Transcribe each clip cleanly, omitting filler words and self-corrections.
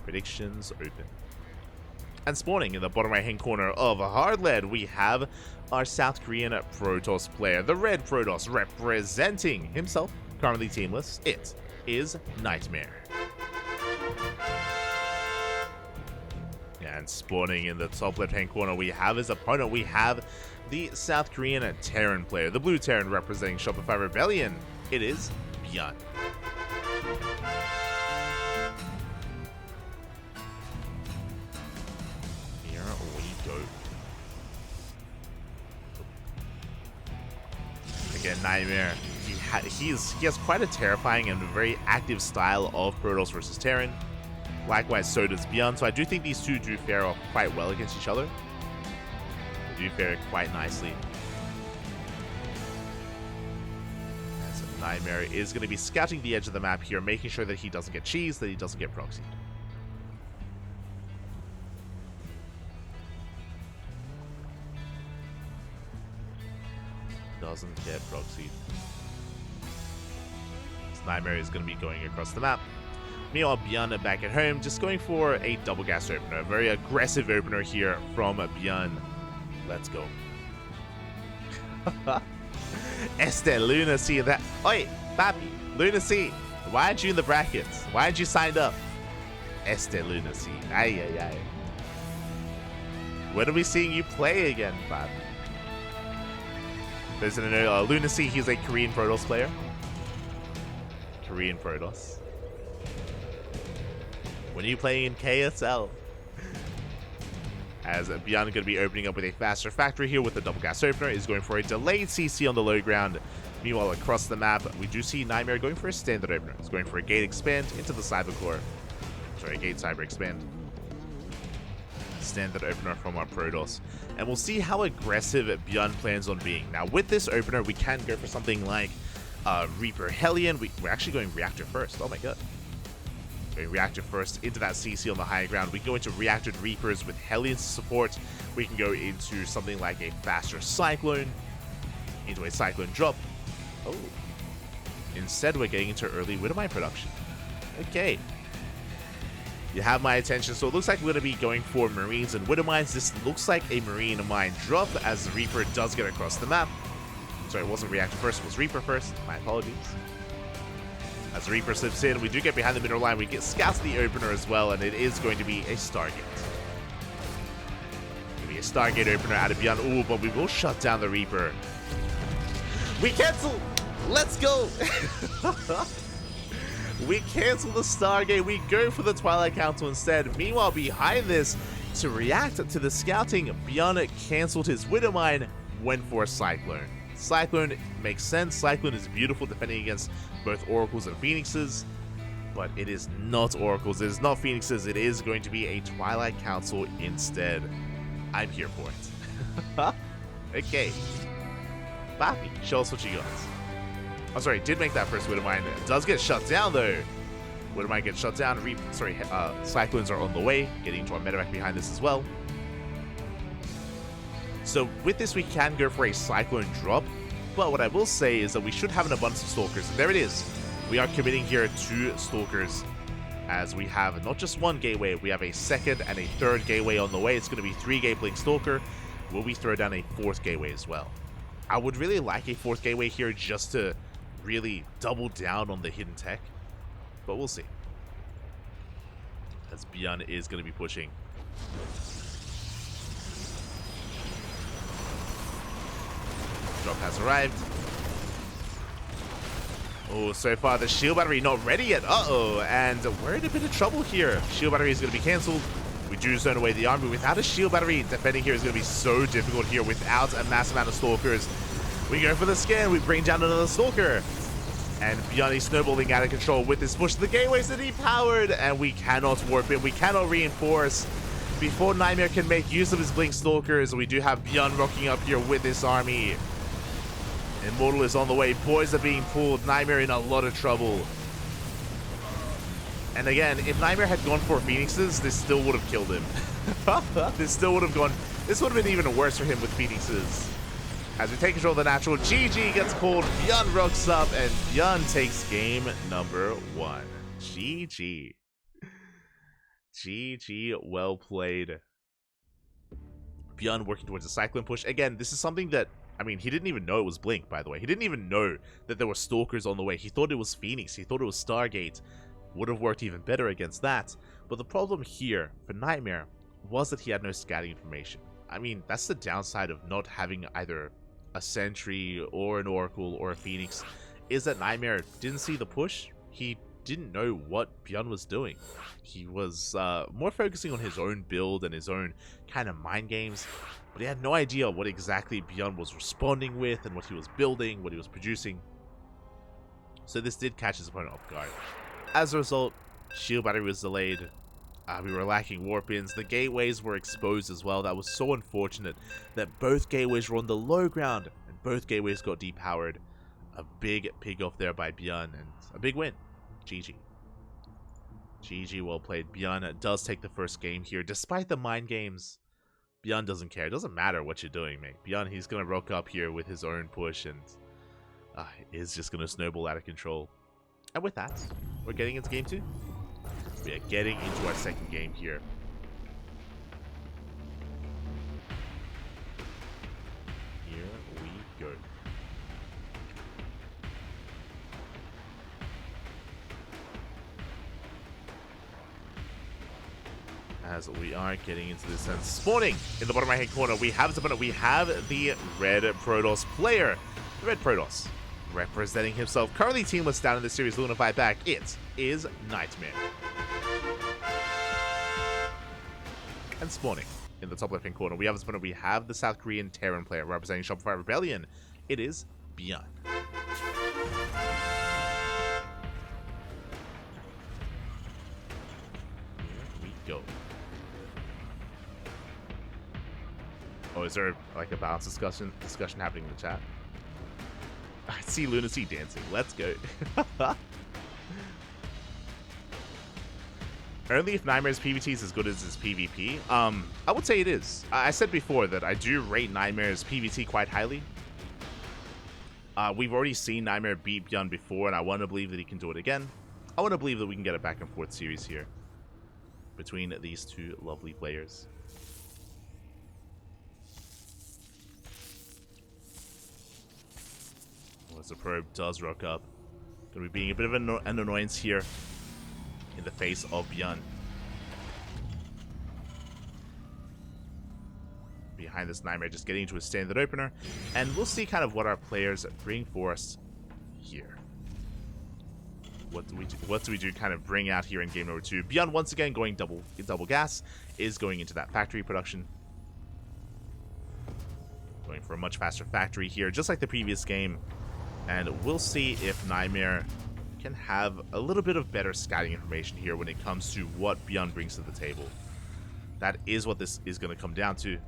Predictions open. And spawning in the bottom right hand corner of Hardlead, we have our South Korean Protoss player, the Red Protoss, representing himself, currently teamless. It is NightMare. And spawning in the top left hand corner, we have his opponent. We have the South Korean Terran player, the blue Terran representing Shopify Rebellion. It is ByuN. Here we go. Again, NightMare. He has quite a terrifying and very active style of Protoss versus Terran. Likewise, so does ByuN. So I do think these two do fare off quite well against each other. They do fare quite nicely. As NightMare is going to be scouting the edge of the map here, making sure that he doesn't get cheesed, that he doesn't get proxied. Doesn't get proxied. So NightMare is going to be going across the map. Meanwhile, ByuN back at home, just going for a double gas opener. A very aggressive opener here from ByuN. Let's go. Lunacy that. Oi, Papi, Lunacy. Why aren't you in the brackets? Why aren't you signed up? Lunacy. Ay, ay, ay. When are we seeing you play again, Papi? There's an Lunacy, he's a Korean Protoss player. Korean Protoss. When are you playing in KSL? As ByuN going to be opening up with a faster factory here with the double gas opener, is going for a delayed CC on the low ground. Meanwhile, across the map, we do see NightMare going for a standard opener. He's going for a gate expand into the cyber core. Sorry, gate cyber expand. Standard opener from our Protoss. And we'll see how aggressive ByuN plans on being. Now, with this opener, we can go for something like Reaper Hellion. We're actually going Reactor first. Oh my god. Going Reactor first into that CC on the high ground. We can go into Reactor Reapers with Hellions support. We can go into something like a faster Cyclone. Into a Cyclone drop. Oh. Instead, we're getting into early Widowmine production. Okay. You have my attention. So it looks like we're going to be going for Marines and Widowmines. This looks like a Marine mine drop as the Reaper does get across the map. Sorry, it wasn't Reactor first, it was Reaper first. My apologies. As the Reaper slips in, we do get behind the middle line. We get scouts the opener as well, and it is going to be a Stargate. Going to be a Stargate opener out of ByuN. Ooh, but we will shut down the Reaper. We cancel! Let's go! We cancel the Stargate. We go for the Twilight Council instead. Meanwhile, behind this, to react to the scouting, ByuN canceled his Widowmine, went for a Cyclone. Cyclone makes sense. Cyclone is beautiful defending against both Oracles and Phoenixes, but it is not Oracles, it is not Phoenixes, it is going to be a Twilight Council instead. I'm here for it. Okay. Papi, show us what you got. Oh, sorry, did make that first Widowmine. It does get shut down, though. Widowmine gets shut down. Cyclones are on the way, getting into our medevac behind this as well. So with this, we can go for a Cyclone drop, but what I will say is that we should have an abundance of Stalkers. And there it is. We are committing here to Stalkers, as we have not just one gateway, we have a second and a third gateway on the way. It's going to be 3 Gatebling Stalker. Will we throw down a 4th gateway as well? I would really like a 4th gateway here just to really double down on the hidden tech, but we'll see. As ByuN is going to be pushing. Drop has arrived. Oh, so far the shield battery not ready yet. Uh-oh, and we're in a bit of trouble here. Shield battery is going to be cancelled. We do zone away the army. Without a shield battery, defending here is going to be so difficult here without a mass amount of Stalkers. We go for the scan. We bring down another Stalker. And ByuN is snowballing out of control with this push. The gateways are depowered, and we cannot warp in. We cannot reinforce. Before NightMare can make use of his Blink Stalkers, we do have ByuN rocking up here with this army. Immortal is on the way. Boys are being pulled. NightMare in a lot of trouble. And again, if NightMare had gone for Phoenixes, this still would have killed him. This would have been even worse for him with Phoenixes. As we take control of the natural, GG gets called, ByuN rocks up, and ByuN takes game number 1. GG. GG, well played. ByuN working towards a Cyclone push. Again, this is something that, I mean, he didn't even know it was Blink, by the way. He didn't even know that there were Stalkers on the way. He thought it was Phoenix. He thought it was Stargate. Would have worked even better against that. But the problem here for NightMare was that he had no scouting information. I mean, that's the downside of not having either a Sentry or an Oracle or a Phoenix, is that NightMare didn't see the push. He didn't know what ByuN was doing. He was more focusing on his own build and his own kind of mind games, but he had no idea what exactly ByuN was responding with and what he was building, what he was producing. So this did catch his opponent off guard. As a result, shield battery was delayed. We were lacking warp ins. The gateways were exposed as well. That was so unfortunate that both gateways were on the low ground and both gateways got depowered. A big pig off there by ByuN and a big win. GG. GG, well played. ByuN does take the first game here. Despite the mind games, ByuN doesn't care. It doesn't matter what you're doing, mate. ByuN, he's going to rock up here with his own push and is just going to snowball out of control. And with that, we're getting into game 2. We are getting into our second game here. Here we go. As we are getting into this and spawning in the bottom right hand corner, we have the red Protoss player. The red Protoss representing himself, currently teamless down in the series, Luna fight back. It is NightMare. And spawning in the top left hand corner, we have the South Korean Terran player representing Shopify Rebellion. It is ByuN. Here we go. Oh, is there like a balance discussion happening in the chat? I see Lunacy dancing. Let's go. Only if NightMare's PvT is as good as his PvP. I would say it is. I said before that I do rate NightMare's PvT quite highly. We've already seen NightMare beat ByuN before, and I want to believe that he can do it again. I want to believe that we can get a back and forth series here between these two lovely players. As the probe does rock up, going to be being a bit of an annoyance here in the face of ByuN. Behind this, NightMare just getting into a standard opener, and we'll see kind of what our players bring for us here. What do we do kind of bring out here in game number 2? ByuN once again going double gas, is going into that factory production. Going for a much faster factory here, just like the previous game. And we'll see if NightMare can have a little bit of better scouting information here when it comes to what ByuN brings to the table. That is what this is going to come down to.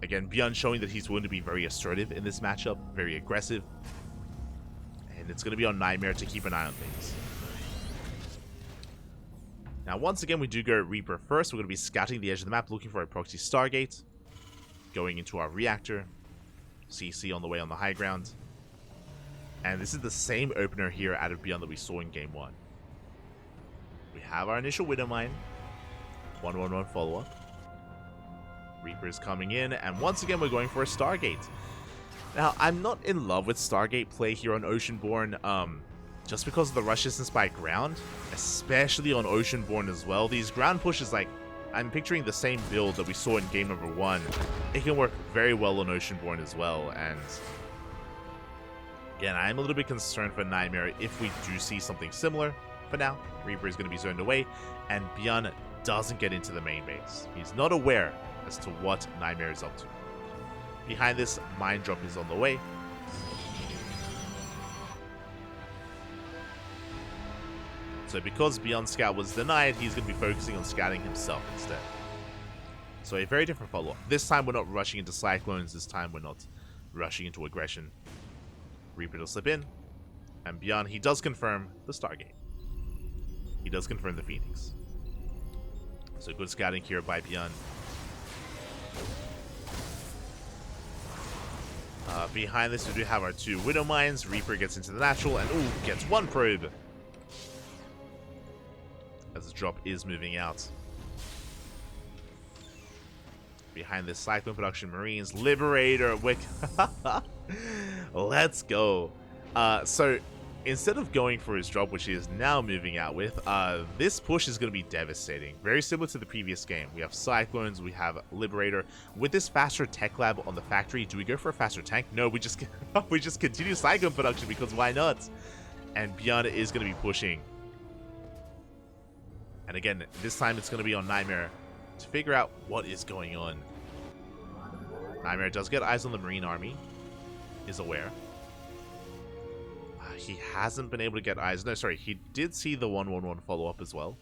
Again, ByuN showing that he's willing to be very assertive in this matchup, very aggressive. And it's going to be on NightMare to keep an eye on things. Now, once again, we do go Reaper first. We're going to be scouting the edge of the map, looking for a proxy Stargate. Going into our reactor. CC on the way on the high ground. And this is the same opener here out of ByuN that we saw in game 1. We have our initial Widow Mine. 1-1-1 follow-up. Reaper is coming in, and once again we're going for a Stargate. Now, I'm not in love with Stargate play here on Oceanborn, just because of the rush distance by ground, especially on Oceanborn as well. These ground pushes, like, I'm picturing the same build that we saw in game number 1. It can work very well on Oceanborn as well, and again, I'm a little bit concerned for NightMare if we do see something similar. For now, Reaper is going to be zoned away, and ByuN doesn't get into the main base. He's not aware as to what NightMare is up to. Behind this, Mine Drop is on the way. So because ByuN Scout was denied, he's going to be focusing on scouting himself instead. So a very different follow-up. This time we're not rushing into Cyclones, this time we're not rushing into aggression. Reaper will slip in, and ByuN, he does confirm the Stargate. He does confirm the Phoenix. So good scouting here by ByuN. Behind this, we do have our 2 Widow Mines. Reaper gets into the natural, and ooh, gets 1 probe. As the drop is moving out. Behind this, Cyclone Production, Marines, Liberator, let's go. So instead of going for his drop, which he is now moving out with, this push is going to be devastating. Very similar to the previous game. We have Cyclones, we have Liberator. With this faster tech lab on the factory, do we go for a faster tank? No, we just we just continue Cyclone Production because why not? And ByuN is going to be pushing. And again, this time it's going to be on NightMare to figure out what is going on. NightMare does get eyes on the Marine Army, is aware. He hasn't been able to get eyes. No, sorry, he did see the 111 follow-up as well.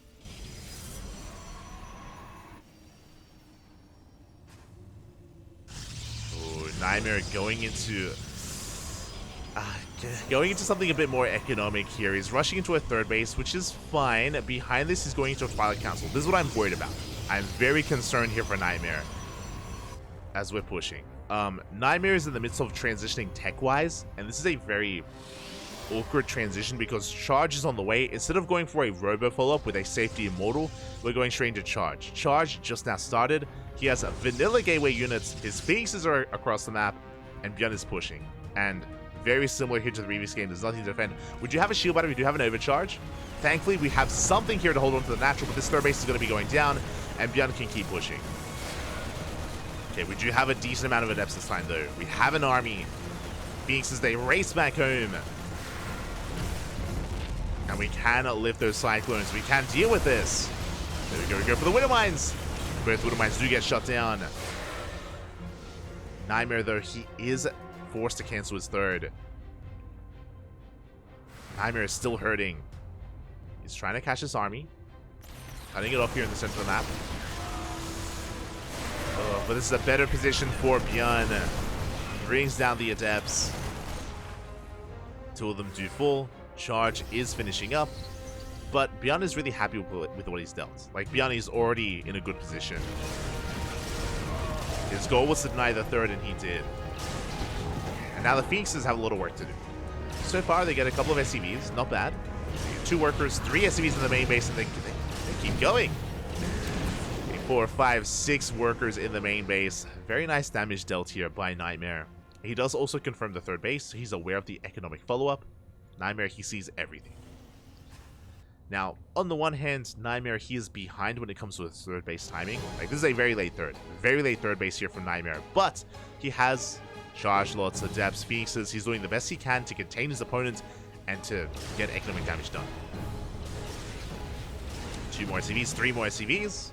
Ooh, NightMare going into something a bit more economic here. He's rushing into a third base, which is fine. Behind this, he's going into a Twilight Council. This is what I'm worried about. I'm very concerned here for NightMare as we're pushing. NightMare is in the midst of transitioning tech-wise, and this is a very awkward transition because Charge is on the way. Instead of going for a Robo follow-up with a Safety Immortal, we're going straight into Charge. Charge just now started. He has vanilla gateway units. His Phoenixes are across the map, and ByuN is pushing. And very similar here to the previous game. There's nothing to defend. Would you have a shield battery? We do have an overcharge. Thankfully, we have something here to hold on to the natural, but this third base is going to be going down, and ByuN can keep pushing. Okay, we do have a decent amount of adepts this time, though. We have an army. Phoenixes, they race back home. And we can lift those Cyclones. We can deal with this. There we go. We go for the Widow Mines. Both Widow Mines do get shut down. NightMare, though, he is forced to cancel his third. NightMare is still hurting. He's trying to catch this army. Cutting it off here in the center of the map. Oh, but this is a better position for ByuN. Brings down the adepts. Two of them do full. Charge is finishing up. But ByuN is really happy with what he's dealt. Like, ByuN is already in a good position. His goal was to deny the third, and he did. And now the Phoenixes have a little work to do. So far, they get a couple of SCVs. Not bad. 2 workers, 3 SCVs in the main base, and they keep going. 4, 5, 6 workers in the main base. Very nice damage dealt here by NightMare. He does also confirm the third base, so he's aware of the economic follow-up. NightMare, he sees everything. Now, on the one hand, NightMare, he is behind when it comes to his third base timing. Like, this is a very late third. Very late third base here from NightMare. But he has charge lots, adepts, Phoenixes. He's doing the best he can to contain his opponent and to get economic damage done. 2 more SCVs, 3 more SCVs.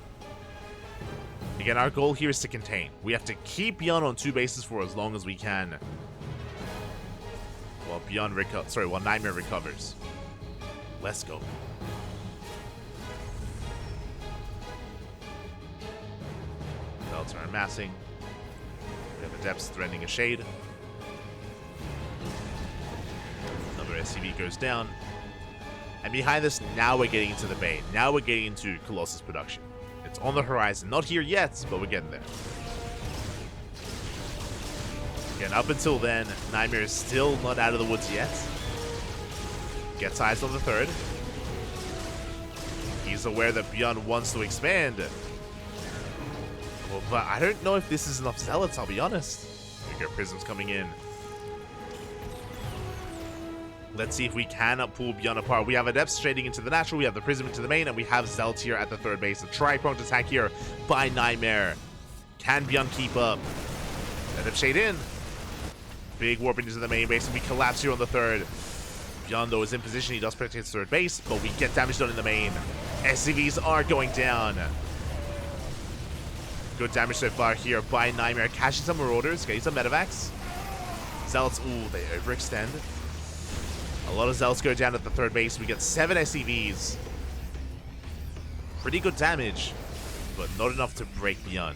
Again, our goal here is to contain. We have to keep ByuN on 2 bases for as long as we can. While while NightMare recovers. Let's go. Belts are amassing. We have adepts threatening a shade. Another SCV goes down. And behind this, now we're getting into the bait. Now we're getting into Colossus production. It's on the horizon. Not here yet, but we're getting there. Again, up until then, NightMare is still not out of the woods yet. Gets eyes on the third. He's aware that ByuN wants to expand. Well, but I don't know if this is enough zealots, I'll be honest. We got prisms coming in. Let's see if we can pull ByuN apart. We have adepts trading into the natural, we have the prism into the main, and we have zealots here at the third base. A tri-pronged attack here by NightMare. Can ByuN keep up? Adept shade in. Big warp into the main base, and we collapse here on the third. ByuN, though, is in position. He does protect his third base, but we get damage done in the main. SCVs are going down. Good damage so far here by NightMare. Catching some Marauders, getting some Medivacs. Zealots, ooh, they overextend. A lot of Zealots go down at the third base. We get 7 SCVs. Pretty good damage, but not enough to break ByuN.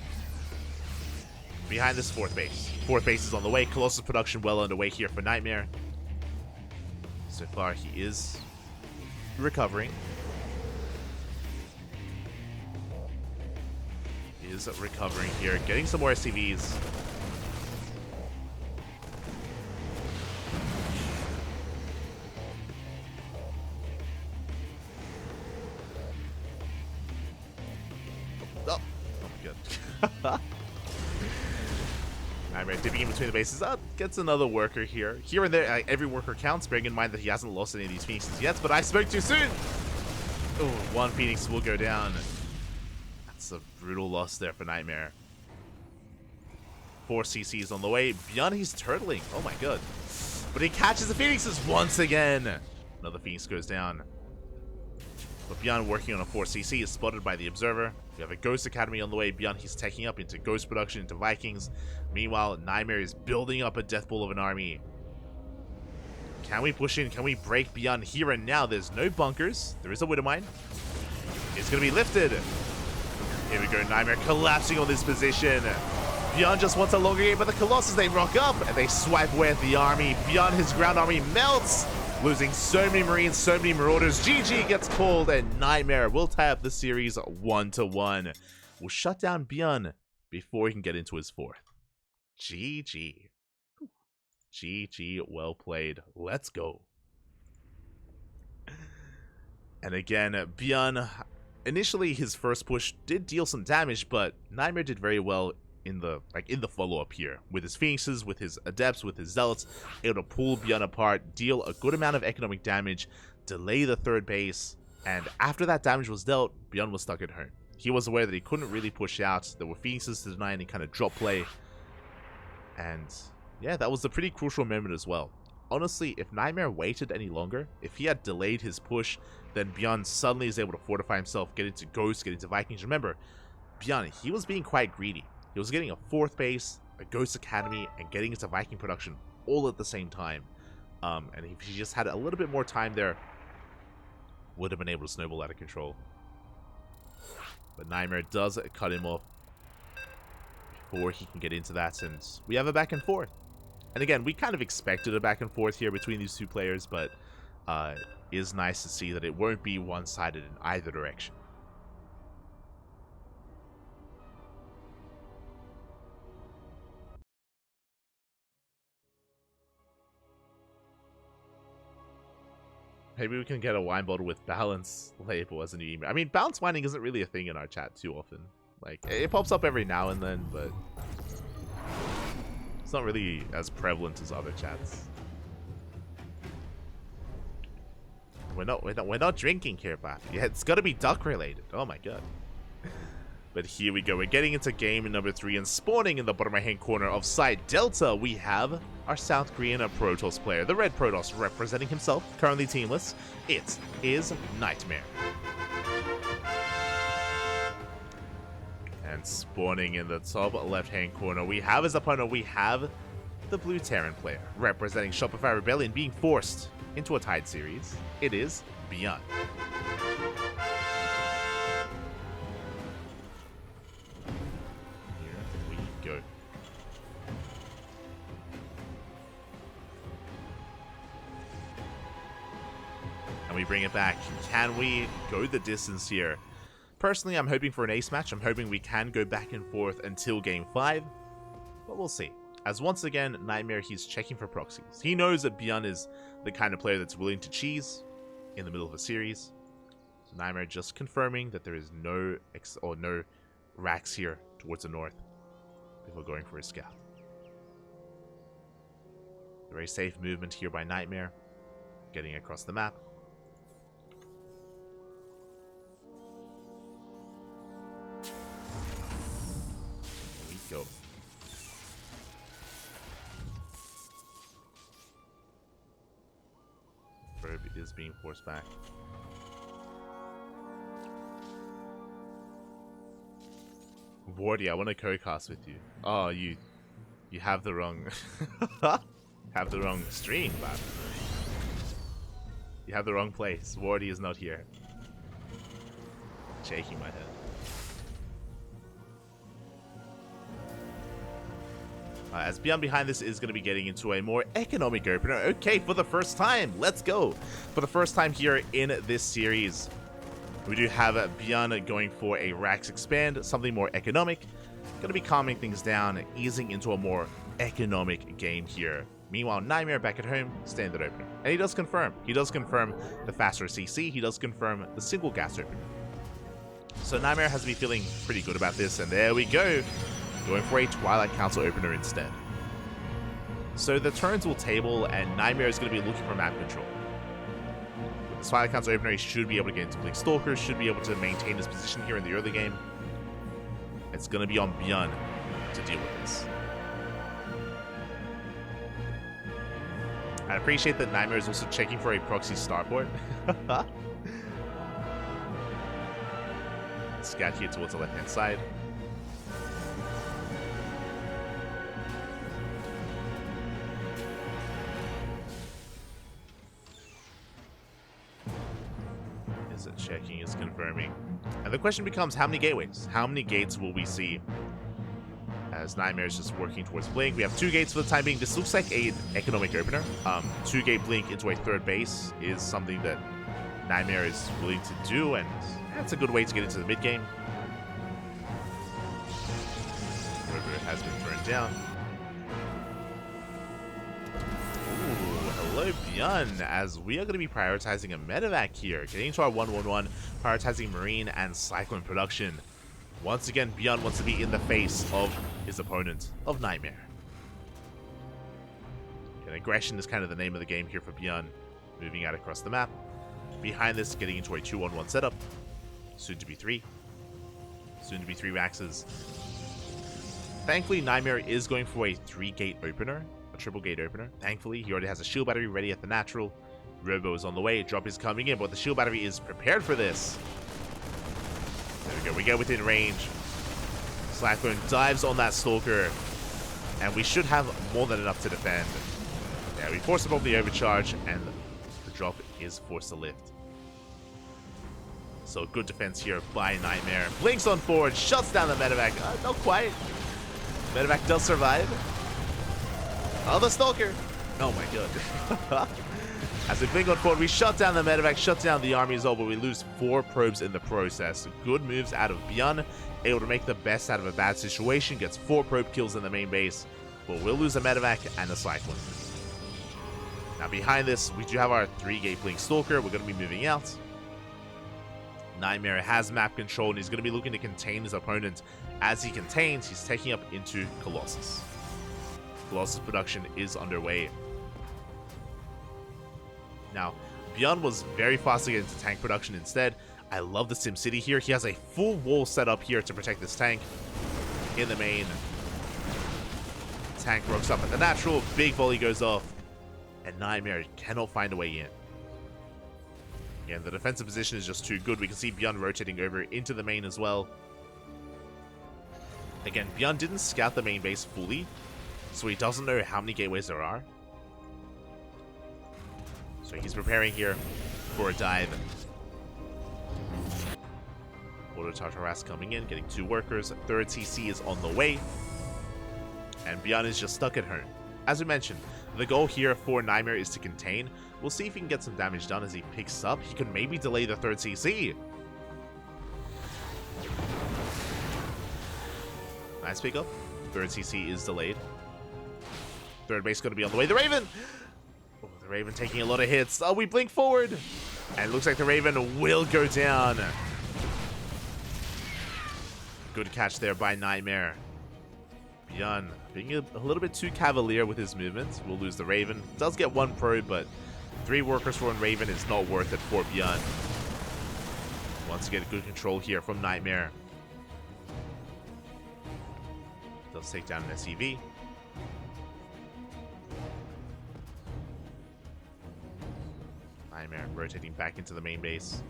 Behind this fourth base. Fourth base is on the way. Colossus production well underway here for NightMare. So far, he is recovering. He is recovering here. Getting some more SCVs. Oh my god. NightMare dipping in between the bases. Gets another worker here. Here and there, every worker counts, bearing in mind that he hasn't lost any of these Phoenixes yet, but I spoke too soon! Oh, one Phoenix will go down. That's a brutal loss there for NightMare. 4 CCs on the way. ByuN, he's turtling. Oh my god. But he catches the Phoenixes once again. Another Phoenix goes down. But ByuN working on a 4 CC is spotted by the Observer. We have a Ghost Academy on the way. ByuN, he's taking up into Ghost Production, into Vikings. Meanwhile, NightMare is building up a death ball of an army. Can we push in? Can we break ByuN here and now? There's no bunkers. There is a Widowmine. It's going to be lifted. Here we go. NightMare collapsing on this position. ByuN just wants a longer game, but the Colossus, they rock up and they swipe away at the army. ByuN, his ground army melts, losing so many Marines, so many Marauders. GG gets called, and NightMare will tie up the series 1-1. We'll shut down ByuN before he can get into his 4th. GG. GG, well played. Let's go. And again, ByuN, initially his first push did deal some damage, but NightMare did very well in the follow-up here, with his Phoenixes, with his Adepts, with his Zealots, able to pull ByuN apart, deal a good amount of economic damage, delay the 3rd base, and after that damage was dealt, ByuN was stuck at home. He was aware that he couldn't really push out. There were Phoenixes to deny any kind of drop play, and yeah, that was a pretty crucial moment as well. Honestly, if NightMare waited any longer, if he had delayed his push, then ByuN suddenly is able to fortify himself, get into Ghosts, get into Vikings. Remember, ByuN, he was being quite greedy. He was getting a 4th base, a Ghost Academy, and getting into Viking production all at the same time. And if he just had a little bit more time there, would have been able to snowball out of control. But NightMare does cut him off before he can get into that, and we have a back and forth. And again, we kind of expected a back and forth here between these two players, but it is nice to see that it won't be one-sided in either direction. Maybe we can get a wine bottle with balance label as a new email. I mean, balance whining isn't really a thing in our chat too often. Like, it pops up every now and then, but it's not really as prevalent as other chats. We're not drinking here, Bap. Yeah, it's got to be duck related. Oh my god. But here we go. We're getting into game number 3, and spawning in the bottom right-hand corner of side Delta, we have our South Korean Protoss player, the Red Protoss, representing himself, currently teamless. It is NightMare. And spawning in the top left-hand corner, we have his opponent. We have the Blue Terran player, representing Shopify Rebellion, being forced into a tied series. It is ByuN. Go. And we bring it back. Can we go the distance here? Personally, I'm hoping for an ace match. I'm hoping we can go back and forth until game 5, but we'll see. As once again, NightMare, he's checking for proxies. He knows that ByuN is the kind of player that's willing to cheese in the middle of a series. So NightMare just confirming that there is no racks here towards the north before going for a scout. Very safe movement here by NightMare, getting across the map. Here we go. Probe is being forced back. Wardy, I want to co-cast with you. Oh, you have the wrong stream, man. You have the wrong place. Wardy is not here. Shaking my head. As ByuN behind this is going to be getting into a more economic opener. Okay, for the first time, let's go. For the first time here in this series, we do have ByuN going for a Rax Expand, something more economic. Going to be calming things down, easing into a more economic game here. Meanwhile, NightMare back at home, standard opener. And he does confirm. He does confirm the faster CC. He does confirm the single gas opener. So NightMare has to be feeling pretty good about this. And there we go. Going for a Twilight Council opener instead. So the turns will table, and NightMare is going to be looking for map control. With the Spider Council opener, he should be able to get into Blink Stalker, should be able to maintain his position here in the early game. It's going to be on ByuN to deal with this. I appreciate that NightMare is also checking for a proxy starport. Scout here towards the left-hand side. Is it checking? Is confirming. And the question becomes, how many gateways? How many gates will we see? As NightMare is just working towards Blink. We have 2 gates for the time being. This looks like an economic opener. 2-gate Blink into a third base is something that NightMare is willing to do, and that's a good way to get into the mid game. River has been thrown down. Ooh, hello ByuN, as we are going to be prioritizing a medevac here. Getting into our 1-1-1, prioritizing Marine and Cyclone production. Once again, ByuN wants to be in the face of his opponent, of NightMare. And aggression is kind of the name of the game here for ByuN. Moving out across the map. Behind this, getting into a 2-1-1 setup. Soon to be 3. Soon to be 3 Waxes. Thankfully, NightMare is going for a 3-gate opener. A triple gate opener. Thankfully, he already has a shield battery ready at the natural. Robo is on the way. Drop is coming in, but the shield battery is prepared for this. There we go. We get within range. Cyclone dives on that Stalker. And we should have more than enough to defend. Yeah, we force him over the overcharge, and the drop is forced to lift. So good defense here by NightMare. Blinks on forward, shuts down the medevac. Not quite. Medevac does survive. Oh, the Stalker. Oh my god. As we blink on forward, we shut down the medevac, shut down the army as well, but we lose 4 probes in the process. Good moves out of ByuN, able to make the best out of a bad situation, gets 4 probe kills in the main base, but we'll lose a medevac and a Cyclone. Now behind this, we do have our 3-gate Blink Stalker. We're going to be moving out. NightMare has map control, and he's going to be looking to contain his opponent. As he contains, he's taking up into Colossus. Colossus production is underway. Now, ByuN was very fast to get into tank production instead. I love the SimCity here. He has a full wall set up here to protect this tank in the main. Tank rocks up at the natural. Big volley goes off. And NightMare cannot find a way in. Again, the defensive position is just too good. We can see ByuN rotating over into the main as well. Again, ByuN didn't scout the main base fully, so he doesn't know how many gateways there are. So he's preparing here for a dive. Auto charge harass coming in, getting 2 workers. 3rd CC is on the way. And ByuN is just stuck at home. As we mentioned, the goal here for NightMare is to contain. We'll see if he can get some damage done as he picks up. He could maybe delay the 3rd CC. Nice pickup. 3rd CC is delayed. 3rd base going to be on the way. The Raven! Oh, the Raven taking a lot of hits. Oh, we blink forward. And it looks like the Raven will go down. Good catch there by NightMare. ByuN being a little bit too cavalier with his movements. We'll lose the Raven. Does get 1 probe, but 3 workers for 1 Raven is not worth it for ByuN. Wants to get good control here from NightMare. Does take down an SEV. NightMare rotating back into the main base.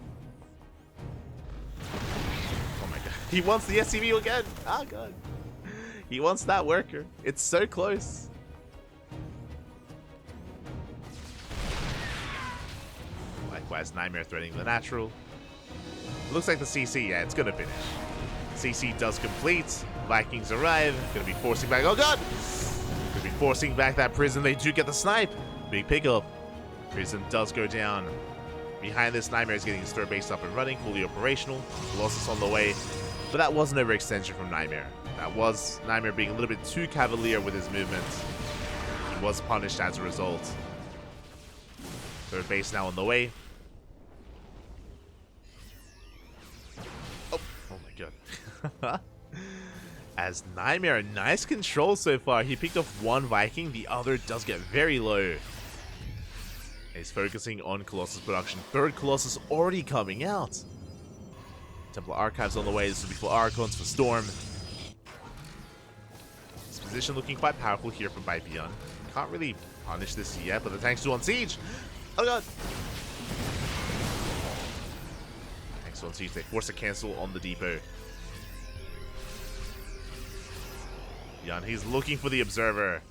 Oh my god. He wants the SCV again! Oh god. He wants that worker. It's so close. Likewise, NightMare threatening the natural. Looks like the CC, yeah, it's gonna finish. CC does complete. Vikings arrive. Gonna be forcing back. Oh god! Gonna be forcing back that prison. They do get the snipe. Big pickup. Prison does go down. Behind this, NightMare is getting his 3rd base up and running, fully operational. Colossus on the way. But that was an overextension from NightMare. That was NightMare being a little bit too cavalier with his movements. He was punished as a result. 3rd base now on the way. Oh my god. As NightMare, nice control so far. He picked off one Viking, the other does get very low. He's focusing on Colossus production. Third Colossus already coming out. Templar Archives on the way. This will be for Archons, for Storm. This position looking quite powerful here from ByuN. Can't really punish this yet, but the tank's still on siege. Oh god! Tank's on siege. They force a cancel on the depot. ByuN, he's looking for the observer.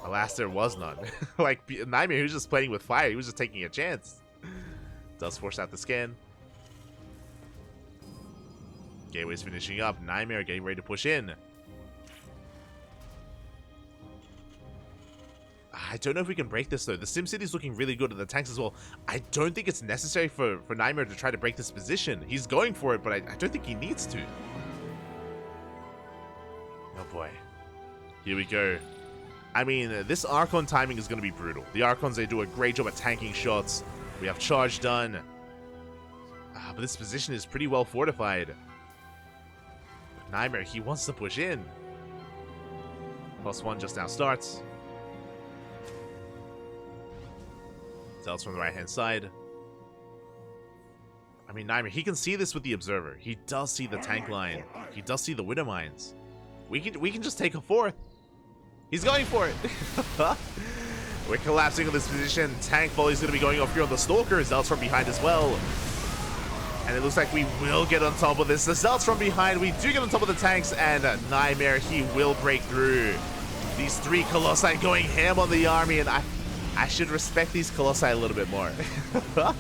Alas, there was none. Like, NightMare, he was just playing with fire. He was just taking a chance. Does force out the scan. Gateway's finishing up. NightMare getting ready to push in. I don't know if we can break this, though. The SimCity's looking really good, and the tanks as well. I don't think it's necessary for NightMare to try to break this position. He's going for it, but I don't think he needs to. Oh, boy. Here we go. I mean, this Archon timing is going to be brutal. The Archons, they do a great job at tanking shots. We have charge done. But this position is pretty well fortified. NightMare, he wants to push in. +1 just now starts. Zealots from the right-hand side. I mean, NightMare, he can see this with the Observer. He does see the tank line. He does see the Widow Mines. We can just take a fourth. He's going for it. We're collapsing on this position. Tank volley is going to be going off here on the Stalker. Zealots from behind as well. And it looks like we will get on top of this. The Zealots from behind. We do get on top of the tanks. And NightMare, he will break through. These 3 Colossi going ham on the army. And I should respect these Colossi a little bit more. I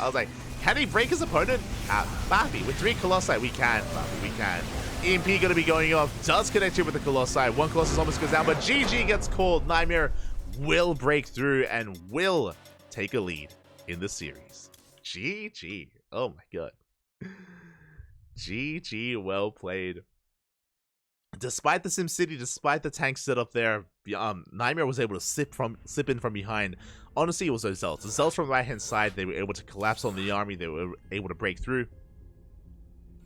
was like, can he break his opponent? Bappy, with 3 Colossi, we can. Bappy, we can. EMP going to be going off. Does connect here with the Colossi. 1 Colossus almost goes down, but GG gets called. NightMare will break through and will take a lead in the series. GG. Oh my god. GG, well played. Despite the SimCity, despite the tank setup there, NightMare was able to slip in from behind. Honestly, it was those Zealots. The Zealots from the right-hand side, they were able to collapse on the army. They were able to break through.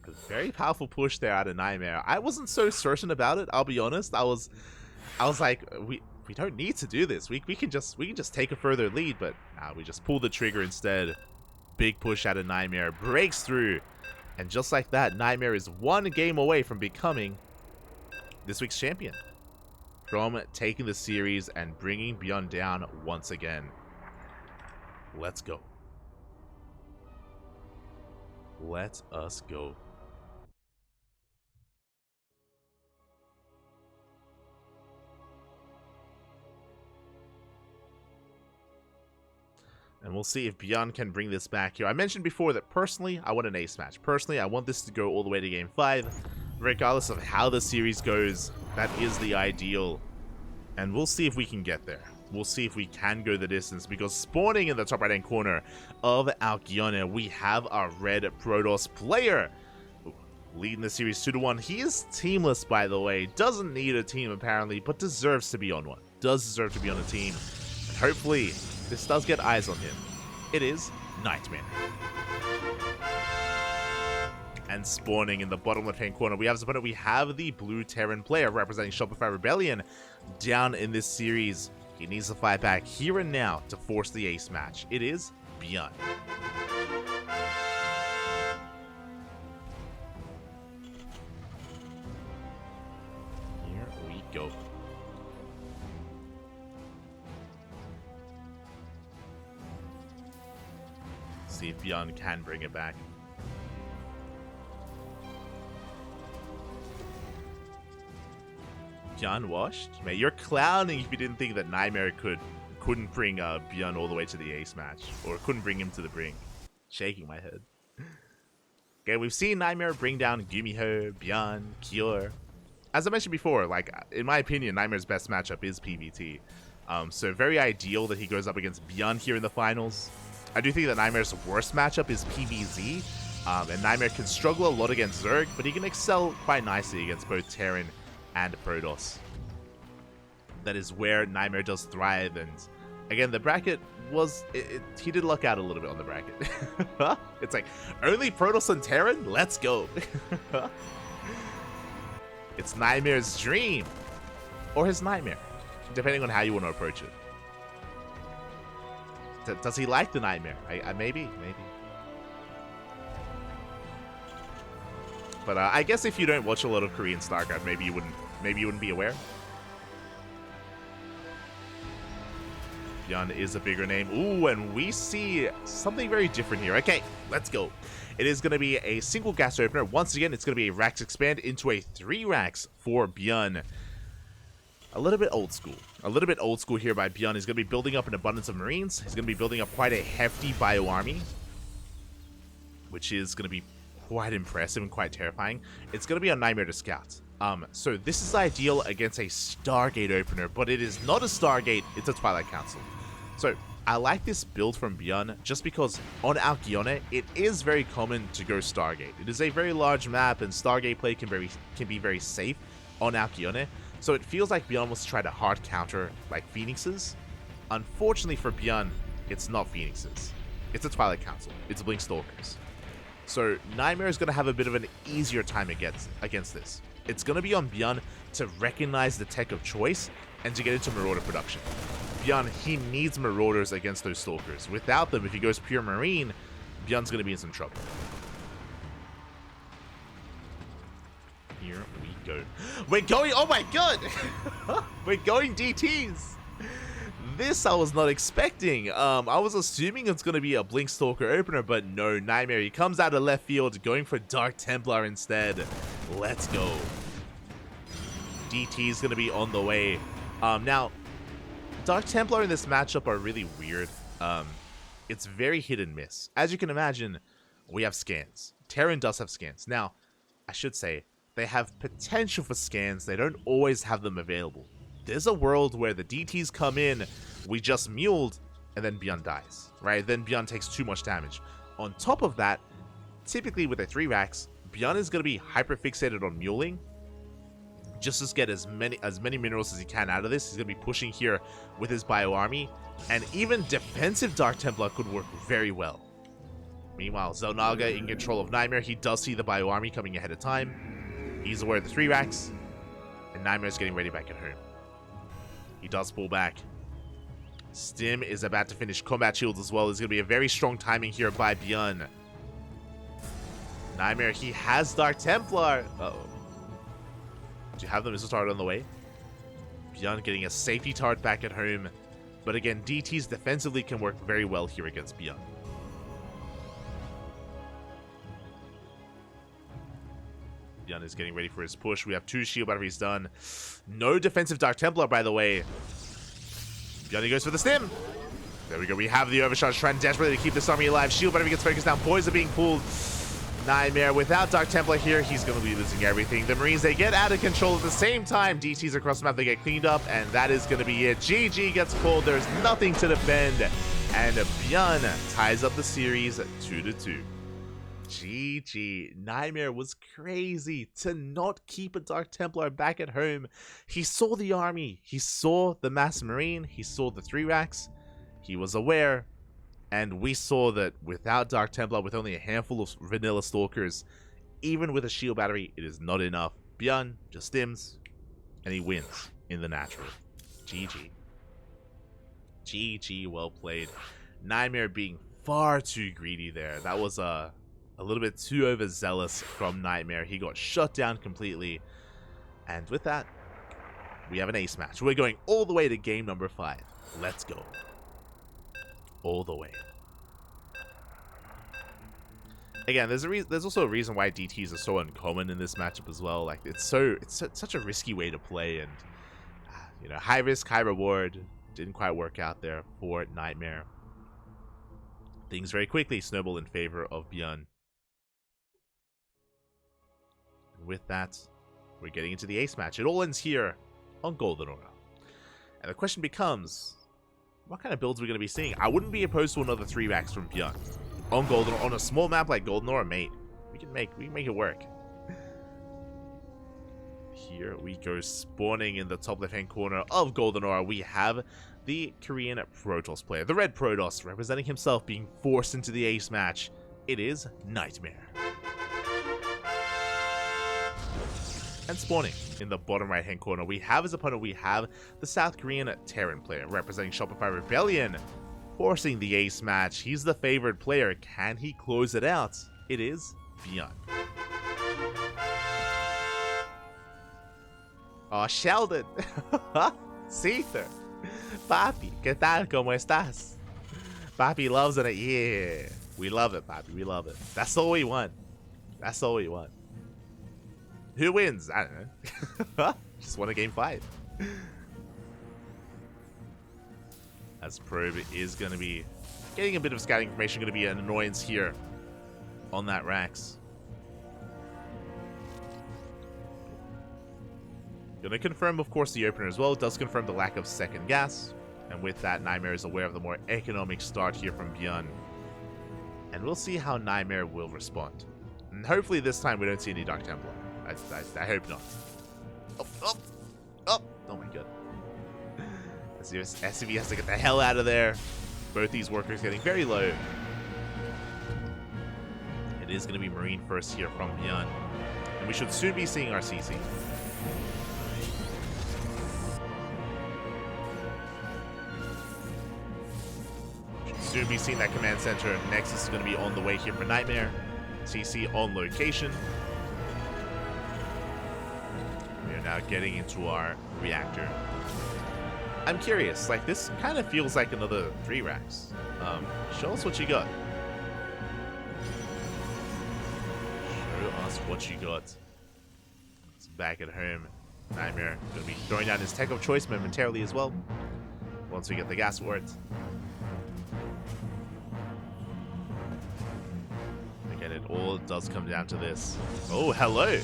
A very powerful push there out of NightMare. I wasn't so certain about it, I'll be honest. I was like, we don't need to do this. We can just take a further lead, but we just pull the trigger instead. Big push out of NightMare, breaks through, and just like that, NightMare is 1 game away from becoming this week's champion, from taking the series and bringing ByuN down once again. Let's go. Let us go. And we'll see if ByuN can bring this back here. I mentioned before that personally, I want an ace match. Personally, I want this to go all the way to Game 5. Regardless of how the series goes, that is the ideal. And we'll see if we can get there. We'll see if we can go the distance, because spawning in the top right-hand corner of our Gyone, we have our red Protoss player leading the series 2-1. He is teamless, by the way. Doesn't need a team, apparently, but deserves to be on one. Does deserve to be on a team. And hopefully, this does get eyes on him. It is NightMare. And spawning in the bottom left-hand corner, we have the blue Terran player representing Shopify Rebellion down in this series. He needs to fight back here and now to force the ace match. It is ByuN. Here we go. See if ByuN can bring it back. ByuN washed? Man, you're clowning if you didn't think that NightMare couldn't bring ByuN all the way to the ace match, or couldn't bring him to the brink. Shaking my head. Okay, we've seen NightMare bring down Gumiho, ByuN, Kior. As I mentioned before, like, in my opinion, NightMare's best matchup is PvT. So very ideal that he goes up against ByuN here in the finals. I do think that NightMare's worst matchup is PvZ, and NightMare can struggle a lot against Zerg, but he can excel quite nicely against both Terran and Protoss. That is where NightMare does thrive, and again, the bracket was... he did luck out a little bit on the bracket. It's like, only Protoss and Terran? Let's go. It's NightMare's dream. Or his nightmare. Depending on how you want to approach it. Does he like the nightmare? Maybe. But I guess if you don't watch a lot of Korean StarCraft, maybe you wouldn't be aware. ByuN is a bigger name. Ooh, and we see something very different here. Okay, let's go. It is going to be a single gas opener. Once again, it's going to be a Rax expand into a 3 Rax for ByuN. A little bit old school. A little bit old school here by ByuN. He's going to be building up an abundance of Marines. He's going to be building up quite a hefty bio army, which is going to be quite impressive and quite terrifying. It's going to be on NightMare to scout. So this is ideal against a Stargate opener, but it is not a Stargate, it's a Twilight Council. So I like this build from ByuN just because on Alcyone, it is very common to go Stargate. It is a very large map and Stargate play can be very safe on Alcyone. So it feels like ByuN wants to try to hard counter like Phoenixes. Unfortunately for ByuN, it's not Phoenixes. It's a Twilight Council. It's Blink Stalkers. So NightMare is going to have a bit of an easier time against this. It's going to be on ByuN to recognize the tech of choice and to get into Marauder production. ByuN, he needs Marauders against those Stalkers. Without them, if he goes pure Marine, ByuN's going to be in some trouble. Here we go. We're going, oh my god! We're going DTs! This I was not expecting. I was assuming it's going to be a Blink Stalker opener, but no, NightMare. He comes out of left field, going for Dark Templar instead. Let's go. DT is going to be on the way. Now, Dark Templar in this matchup are really weird. It's very hit and miss. As you can imagine, we have scans. Terran does have scans. Now, I should say, they have potential for scans. They don't always have them available. There's a world where the DTs come in, we just muled, and then ByuN dies, right? Then ByuN takes too much damage. On top of that, typically with a 3 Rax, ByuN is going to be hyper-fixated on muling, just to get as many minerals as he can out of this. He's going to be pushing here with his bio army, and even defensive Dark Templar could work very well. Meanwhile, Zelnaga in control of NightMare, he does see the bio army coming ahead of time. He's aware of the 3 Rax, and NightMare's getting ready back at home. He does pull back. Stim is about to finish combat shields as well. There's going to be a very strong timing here by ByuN. NightMare, he has Dark Templar. Uh-oh. Do you have the missile turret on the way? ByuN getting a safety turret back at home. But again, DTs defensively can work very well here against ByuN. ByuN is getting ready for his push. We have 2 shield batteries done. No defensive Dark Templar, by the way. ByuN goes for the stim. There we go. We have the overcharge trying desperately to keep this army alive. Shield battery gets focused down. Boys are being pulled. NightMare without Dark Templar here, he's going to be losing everything. The Marines, they get out of control at the same time. DTs across the map, they get cleaned up, and that is going to be it. GG gets called. There's nothing to defend. And ByuN ties up the series 2-2. GG. NightMare was crazy to not keep a Dark Templar back at home. He saw the army. He saw the mass Marine. He saw the 3 Rax. He was aware. And we saw that without Dark Templar, with only a handful of vanilla Stalkers, even with a shield battery, it is not enough. ByuN just stims, and he wins in the natural. GG. GG, well played. NightMare being far too greedy there. That was a little bit too overzealous from NightMare. He got shut down completely. And with that, we have an ace match. We're going all the way to game number 5. Let's go. All the way. Again, there's also a reason why DTs are so uncommon in this matchup as well. Like it's such a risky way to play, and you know, high risk, high reward. Didn't quite work out there for NightMare. Things very quickly snowball in favor of ByuN. With that, we're getting into the ace match. It all ends here on Golden Aura, and the question becomes, what kind of builds are we going to be seeing? I wouldn't be opposed to another 3 Rax from ByuN. On a small map like Golden Aura, mate. We can make it work. Here we go, spawning in the top left-hand corner of Golden Aura. We have the Korean Protoss player. The red Protoss, representing himself, being forced into the ace match. It is NightMare. And spawning in the bottom right hand corner, we have as opponent, we have the South Korean Terran player representing Shopify Rebellion, forcing the ace match. He's the favored player. Can he close it out? It is ByuN. Oh, Sheldon. Caesar. Papi, ¿qué tal? ¿Cómo estás? Papi loves it. Yeah. We love it, Papi. We love it. That's all we want. That's all we want. Who wins? I don't know. Just won a game 5. As Probe is going to be getting a bit of scouting information, going to be an annoyance here on that Rax. Going to confirm, of course, the opener as well. It does confirm the lack of second gas. And with that, NightMare is aware of the more economic start here from ByuN. And we'll see how NightMare will respond. And hopefully this time we don't see any Dark Templar. I hope not. Oh my god. SCV has to get the hell out of there. Both these workers getting very low. It is going to be Marine first here from ByuN. And we should soon be seeing our CC. Should soon be seeing that command center. Nexus is going to be on the way here for NightMare. CC on location. We are now getting into our reactor. I'm curious, like, this kind of feels like another 3 racks. Show us what you got. Show us what you got. It's back at home. NightMare gonna be throwing down his tech of choice momentarily as well. Once we get the gas for it. Again, it all does come down to this. Oh, hello!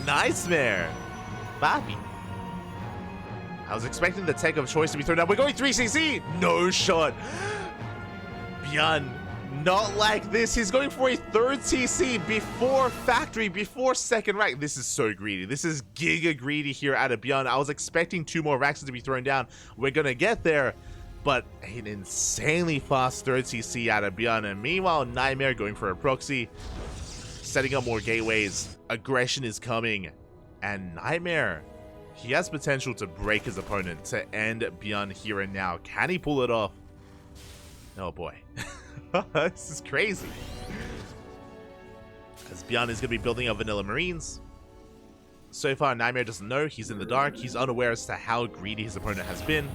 NightMare! Papi. I was expecting the tech of choice to be thrown down. We're going 3cc! No shot! ByuN, not like this. He's going for a 3rd CC before factory, before second rack. This is so greedy. This is giga greedy here out of ByuN. I was expecting 2 more racks to be thrown down. We're gonna get there. But an insanely fast 3rd CC out of ByuN. And meanwhile, NightMare going for a proxy. Setting up more gateways. Aggression is coming. And NightMare, he has potential to break his opponent, to end ByuN here and now. Can he pull it off? Oh boy. This is crazy. As ByuN is going to be building up vanilla Marines. So far, NightMare doesn't know. He's in the dark. He's unaware as to how greedy his opponent has been.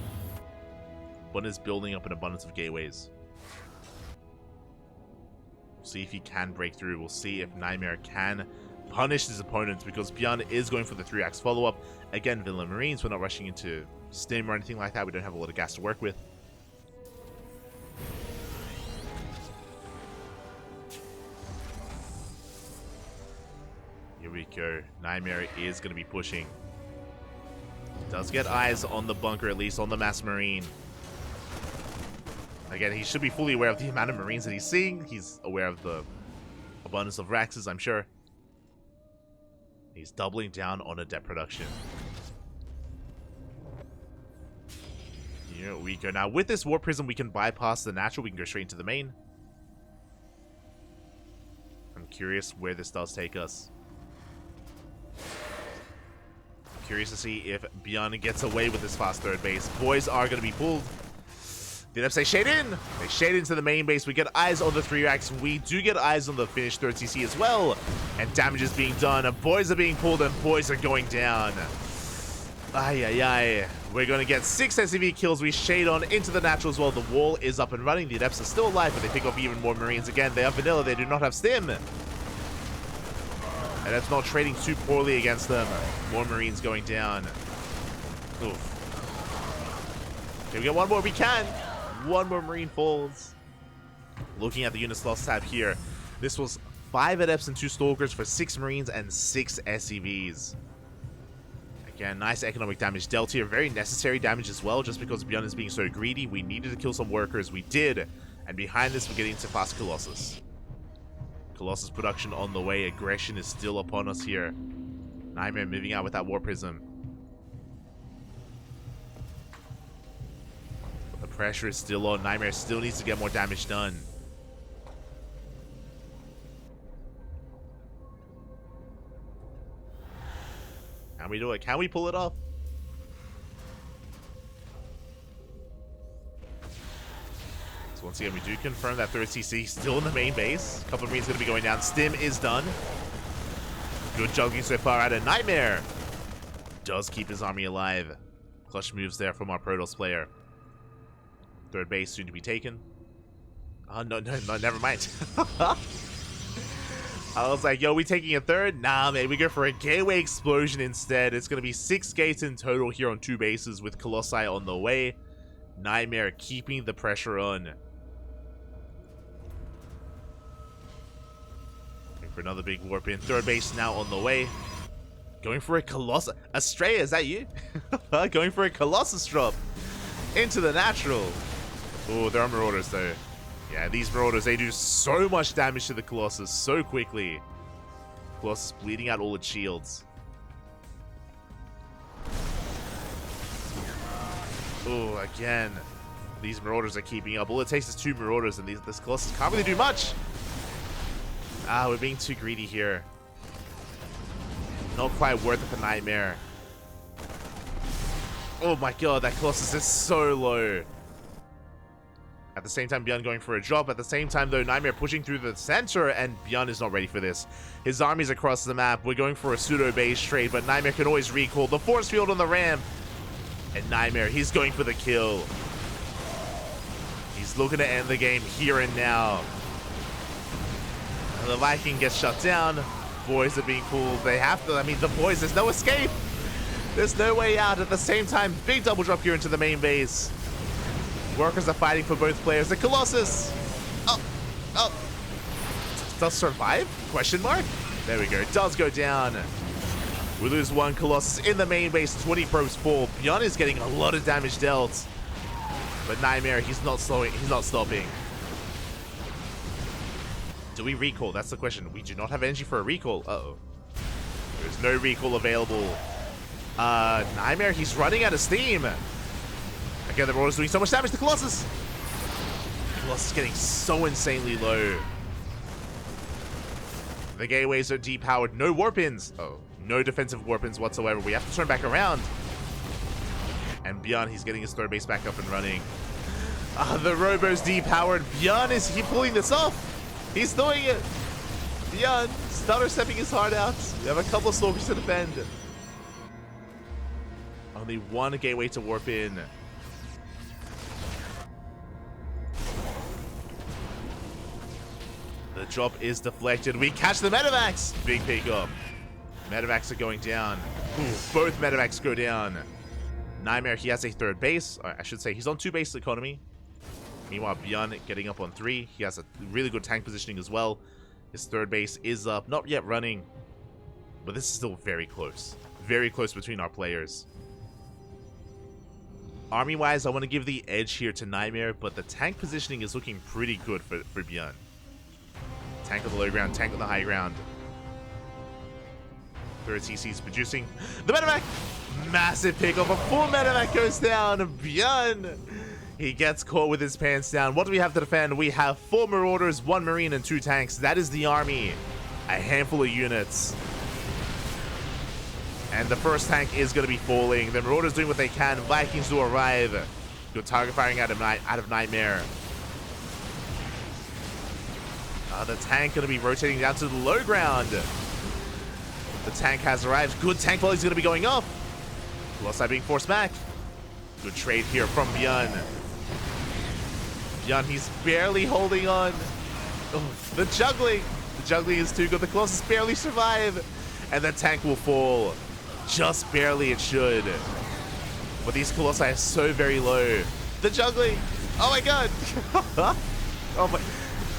But is building up an abundance of gateways. We'll see if he can break through. We'll see if NightMare can punish his opponents, because ByuN is going for the 3x follow-up. Again, vanilla Marines, we're not rushing into stim or anything like that. We don't have a lot of gas to work with. Here we go. NightMare is going to be pushing. Does get eyes on the bunker, at least on the mass Marine. Again, he should be fully aware of the amount of Marines that he's seeing. He's aware of the abundance of Raxes, I'm sure. He's doubling down on a depth production. Here we go. Now, with this Warp Prism, we can bypass the natural. We can go straight into the main. I'm curious where this does take us. I'm curious to see if ByuN gets away with this fast 3rd base. Boys are going to be pulled. Did I say shade in? They shade into the main base. We get eyes on the 3 racks. We do get eyes on the finished 3rd CC as well. And damage is being done. Boys are being pulled and boys are going down. Ay, ay, ay. We're going to get 6 SCV kills. We shade on into the natural as well. The wall is up and running. The Adepts are still alive, but they pick off even more Marines. Again, they are vanilla. They do not have stim. And that's not trading too poorly against them. More Marines going down. Oof. Okay, we got one more. We can. One more Marine falls. Looking at the unit slots tab here, this was 5 Adepts and 2 Stalkers for 6 Marines and 6 SCVs. Again, nice economic damage dealt here. Very necessary damage as well, just because ByuN is being so greedy. We needed to kill some workers. We did. And behind this, we're getting into fast Colossus. Colossus production on the way. Aggression is still upon us here. NightMare moving out with that War Prism. The pressure is still on. NightMare still needs to get more damage done. Can we do it? Can we pull it off? So once again, we do confirm that third CC still in the main base. A couple of Marines going to be going down. Stim is done. Good juggling so far out of NightMare. Does keep his army alive. Clutch moves there from our Protoss player. Third base soon to be taken. Oh, no, never mind. I was like, yo, we taking a third? Nah, man, we go for a gateway explosion instead. It's going to be 6 gates in total here on 2 bases with Colossi on the way. NightMare keeping the pressure on. Going for another big warp in. Third base now on the way. Going for a Colossus. Estrella, is that you? Going for a Colossus drop into the natural. Oh, there are Marauders though. Yeah, these Marauders, they do so much damage to the Colossus so quickly. Colossus bleeding out all its shields. Oh, again. These Marauders are keeping up. All it takes is 2 Marauders and this Colossus can't really do much. Ah, we're being too greedy here. Not quite worth it for NightMare. Oh my god, that Colossus is so low. At the same time, ByuN going for a drop. At the same time, though, NightMare pushing through the center, and ByuN is not ready for this. His army's across the map. We're going for a pseudo-base trade, but NightMare can always recall. The force field on the ramp. And NightMare, he's going for the kill. He's looking to end the game here and now. The Viking gets shut down. Boys are being pulled. They have to. I mean, the boys, there's no escape. There's no way out. At the same time, big double drop here into the main base. Workers are fighting for both players. The Colossus. Oh. Does survive? Question mark? There we go. It does go down. We lose 1 Colossus in the main base. 20 probes fall. ByuN is getting a lot of damage dealt. But NightMare, he's not slowing. He's not stopping. Do we recall? That's the question. We do not have energy for a recall. Uh-oh. There's no recall available. NightMare, he's running out of steam. Again, the Marauders doing so much damage to Colossus. Colossus is getting so insanely low. The gateways are depowered. No warp-ins. Oh, no defensive warp-ins whatsoever. We have to turn back around. And ByuN, he's getting his third base back up and running. The Robo's depowered. ByuN, is he pulling this off? He's doing it. ByuN, stutter stepping his heart out. We have a couple of Stalkers to defend. Only 1 gateway to warp in. The drop is deflected. We catch the Medivacs. Big pickup. Medivacs are going down. Ooh, both Medivacs go down. NightMare, he has a third base. I should say he's on 2 base economy. Meanwhile, ByuN getting up on 3. He has a really good tank positioning as well. His third base is up. Not yet running. But this is still very close. Very close between our players. Army-wise, I want to give the edge here to NightMare, but the tank positioning is looking pretty good for ByuN. Tank on the low ground, tank on the high ground. Third CC is producing. The Medivac! Massive pickup. A full Medivac goes down. ByuN! He gets caught with his pants down. What do we have to defend? We have 4 Marauders, 1 Marine, and 2 tanks. That is the army. A handful of units. And the first tank is going to be falling. The Marauders doing what they can. Vikings do arrive. Good target firing out of NightMare. The tank going to be rotating down to the low ground. The tank has arrived. Good tank volley is going to be going off. Colossi being forced back. Good trade here from ByuN. ByuN, he's barely holding on. Oh, the juggling. The juggling is too good. The Colossus barely survive. And the tank will fall. Just barely it should. But these Colossi are so very low. The juggling. Oh my god. Oh my.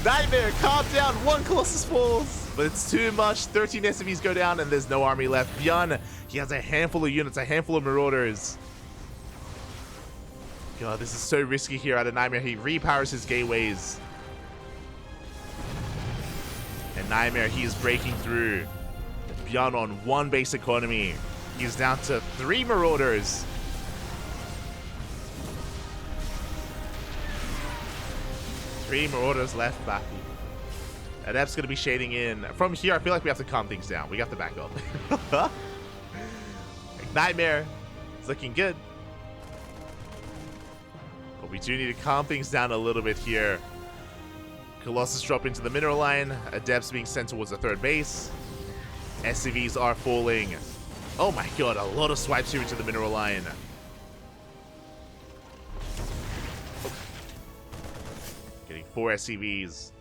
NightMare, calm down. 1 Colossus falls. But it's too much. 13 SMEs go down and there's no army left. ByuN, he has a handful of units, a handful of Marauders. God, this is so risky here out of NightMare. He repowers his gateways. And NightMare, he is breaking through. ByuN on 1 base economy. He's down to 3 Marauders. Three Marauders left, Bappy. Adept's going to be shading in. From here, I feel like we have to calm things down. We have to back up. NightMare is looking good. But we do need to calm things down a little bit here. Colossus drop into the mineral line. Adepts being sent towards the third base. SCVs are falling. Oh my god, a lot of swipes here into the mineral line. Getting 4 SCVs.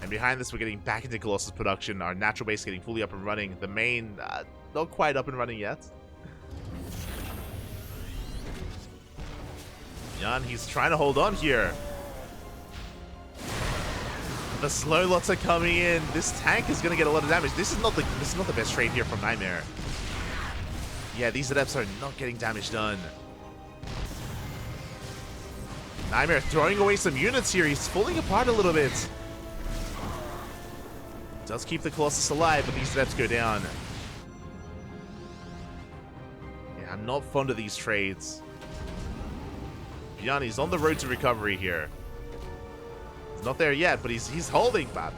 And behind this, we're getting back into Colossus production. Our natural base getting fully up and running. The main, not quite up and running yet. ByuN, he's trying to hold on here. The slow lots are coming in. This tank is going to get a lot of damage. This is not the best trade here from NightMare. Yeah, these adepts are not getting damage done. NightMare throwing away some units here. He's falling apart a little bit. Does keep the Colossus alive, but these adepts go down. Yeah, I'm not fond of these trades. ByuN, he's on the road to recovery here. He's not there yet, but he's holding, Bob.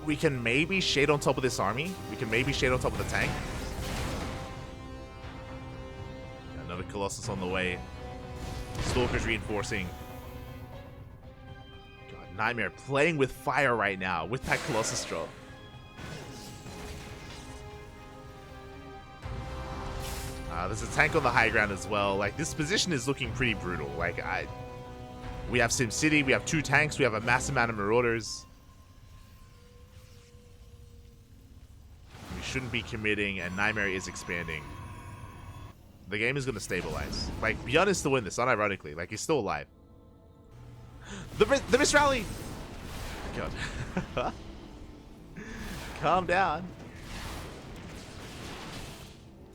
We can maybe shade on top of this army. We can maybe shade on top of the tank. Another Colossus on the way. Stalker's reinforcing. God, NightMare playing with fire right now with that Colossus drop. There's a tank on the high ground as well. Like, this position is looking pretty brutal. Like, we have SimCity, we have 2 tanks, we have a massive amount of Marauders. We shouldn't be committing, and NightMare is expanding. The game is going to stabilize. Like, ByuN is to win this, unironically. Like, he's still alive. The miss rally! God. Calm down.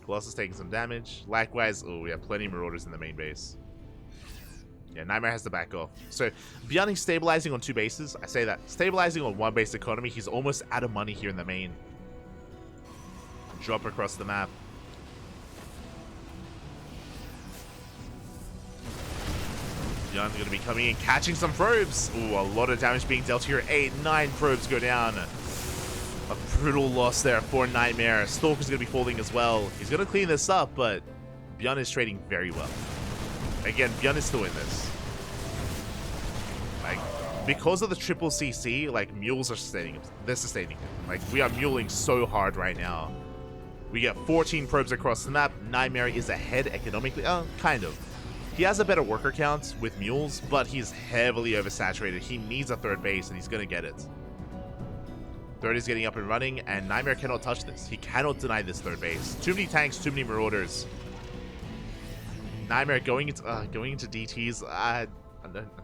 Colossus taking some damage. Likewise, oh, we have plenty of Marauders in the main base. Yeah, NightMare has to back off. So, ByuN is stabilizing on 2 bases. I say that. Stabilizing on 1 base economy. He's almost out of money here in the main. Drop across the map. ByuN going to be coming in, catching some probes. Ooh, a lot of damage being dealt here. 8, 9 probes go down. A brutal loss there for NightMare. Stalker's going to be falling as well. He's going to clean this up, but ByuN is trading very well. Again, ByuN is to win this. Like, because of the triple CC, like, mules are sustaining him. They're sustaining him. Like, we are muling so hard right now. We get 14 probes across the map. NightMare is ahead economically. Kind of. He has a better worker count with mules, but he's heavily oversaturated. He needs a third base, and he's going to get it. Third is getting up and running, and NightMare cannot touch this. He cannot deny this third base. Too many tanks, too many Marauders. NightMare going into DTs. I'm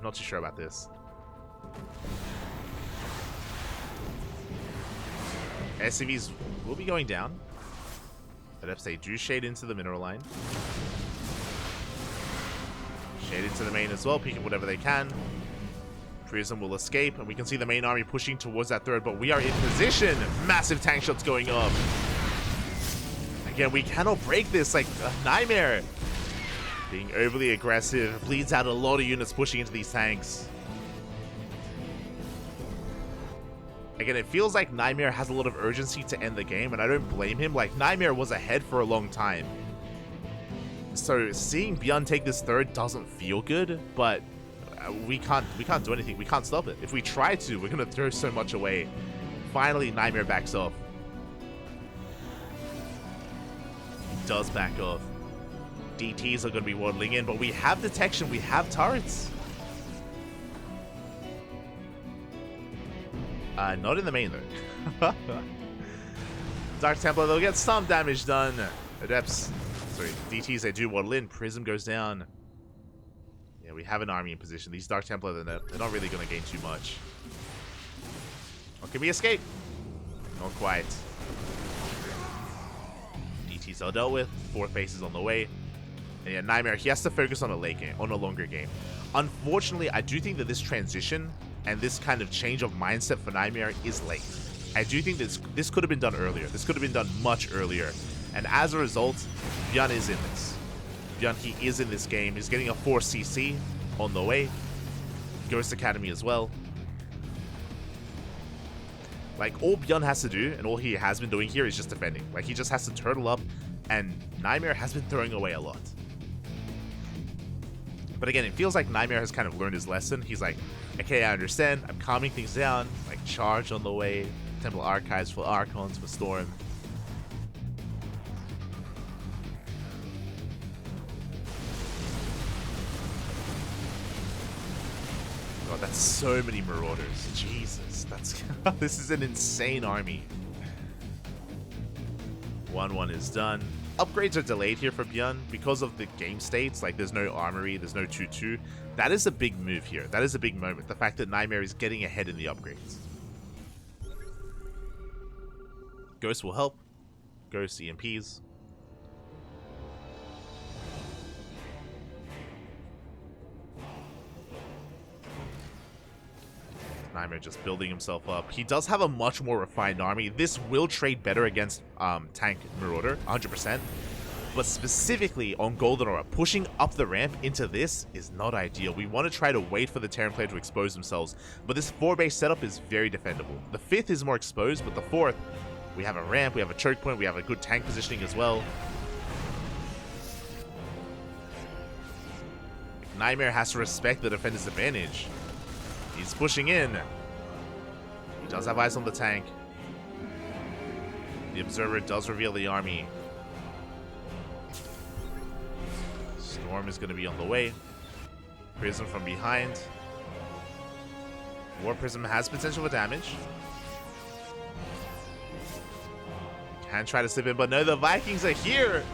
not too sure about this. SCVs will be going down. But they do shade into the mineral line. Shade into the main as well, peeking whatever they can. Prism will escape, and we can see the main army pushing towards that third, but we are in position. Massive tank shots going up. Again, we cannot break this. Like, NightMare being overly aggressive, bleeds out a lot of units pushing into these tanks. Again, it feels like NightMare has a lot of urgency to end the game, and I don't blame him. Like, NightMare was ahead for a long time. So seeing ByuN take this third doesn't feel good, but we can't do anything. We can't stop it. If we try to, we're gonna throw so much away. Finally, NightMare backs off. He does back off. DTs are gonna be waddling in, but we have detection. We have turrets. Not in the main though. Dark Templar, they'll get some damage done. Adepts, sorry, DTs, they do waddle in. Prism goes down. Yeah, we have an army in position. These Dark Templar, they're not really going to gain too much. Or can we escape? Not quite. DTs are dealt with. 4th base is on the way. And yeah, NightMare, he has to focus on a late game, on a longer game. Unfortunately, I do think that this transition and this kind of change of mindset for NightMare is late. I do think this could have been done earlier. This could have been done much earlier. And as a result, ByuN is in this. ByuN, he is in this game. He's getting a 4 CC on the way. Ghost Academy as well. Like, all ByuN has to do, and all he has been doing here is just defending. Like, he just has to turtle up, and NightMare has been throwing away a lot. But again, it feels like NightMare has kind of learned his lesson. He's like, okay, I understand. I'm calming things down. Like, charge on the way. Temple Archives for Archons, for Storm. God, that's so many Marauders. Jesus, that's this is an insane army. 1-1 is done. Upgrades are delayed here for ByuN because of the game states. Like, there's no armory, there's no 2-2. That is a big move here. That is a big moment. The fact that NightMare is getting ahead in the upgrades. Ghost will help. Ghost EMPs. NightMare just building himself up. He does have a much more refined army. This will trade better against Tank Marauder, 100%. But specifically on Golden Aura, pushing up the ramp into this is not ideal. We want to try to wait for the Terran player to expose themselves. But this 4-base setup is very defendable. The 5th is more exposed, but the 4th, we have a ramp, we have a choke point, we have a good tank positioning as well. NightMare has to respect the defender's advantage. He's pushing in. He does have eyes on the tank. The Observer does reveal the army. Storm is going to be on the way. Prism from behind. War Prism has potential for damage. Can try to slip in, but no, the Vikings are here.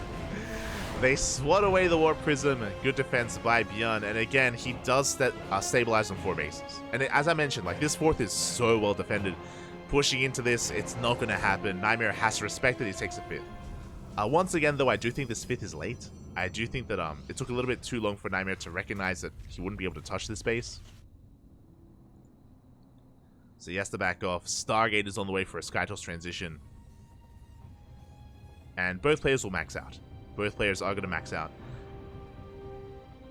They swat away the War Prism. Good defense by ByuN. And again, he does stabilize on 4 bases. And as I mentioned, like, this 4th is so well defended. Pushing into this, it's not going to happen. NightMare has to respect that he takes a 5th. Once again, though, I do think this 5th is late. I do think that it took a little bit too long for NightMare to recognize that he wouldn't be able to touch this base. So he has to back off. Stargate is on the way for a Skytoss transition. And both players will max out. Both players are going to max out.